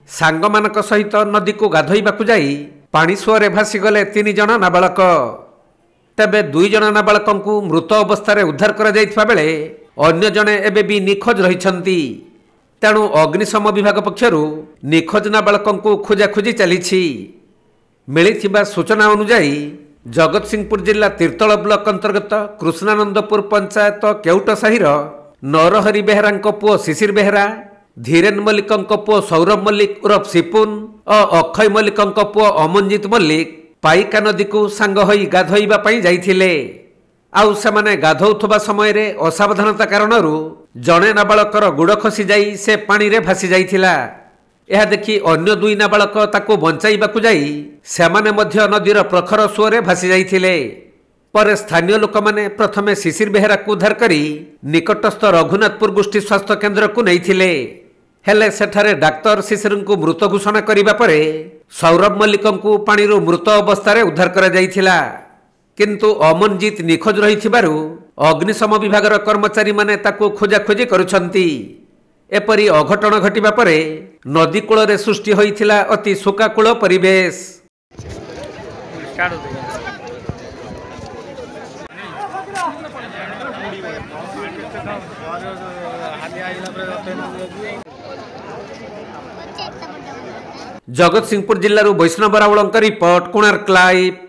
सांगमानक सहित नदी को गाधोइबाकु जाई पानी सुअरे भासीगले 3 जण नाबालक। तेबे 2 जण नाबालकंकु मृत अवस्था उद्धार करा जायथिबा बेले अन्य जणे एबे भी निखोज रहिछंती। तेणु अग्निशम विभाग पक्षरु निखोज नाबालकंकु खोजाखोजी चलीछि। मिलिथिबा सूचना अनुसार जगतसिंहपुर जिला तीर्तल ब्लॉक अंतर्गत कृष्णानंदपुर पंचायत केउटसाहीर नरहरि बेहरांक पुओ शिशिर बेहरा, धीरेन मल्लिकंक पुओ सौरभ मल्लिक उर्फ सिपुन और अक्षय मल्लिकंक पुओ अमनजीत मल्लिक पाइका नदी को सांग होई गाधोइबा पई जाइथिले। आउ सेमाने गाधौथबा समय रे असावधानता कारणरू जणे नाबालकर गुड़ खसी जाई से पानी रे भासी जाइथिला। यह देखि अन्य 2 नाबालक ताको बंचाइबाकु जाई सेमाने मध्य नदीर प्रखर सुअरे भासी जाइथिले। पर स्थानीय लोक माने प्रथमे शिशिर बेहरा को उद्धार करी निकटस्थ रघुनाथपुर गोष्ठी स्वास्थ्य केन्द्र को नैथिले। हेले सेठारे डाक्तर शिशिर को मृत घोषणा करिबा परे सौरभ मल्लिकंकु पानीरू मृत अवस्था रे उद्धार करा जाइथिला। किंतु अमनजीत निखोज रहिथिबारु अग्निशम विभागर कर्मचारी माने ताको खोजाखोजी करुछंती। एपरी अघटन घटिबा परे नदी कूल रे सृष्टि होइथिला अति शोकाकूल परिवेश। जगतसिंहपुर जिल्लारू वैष्णव रावळंक रिपोर्ट, कोणार्क लाइव।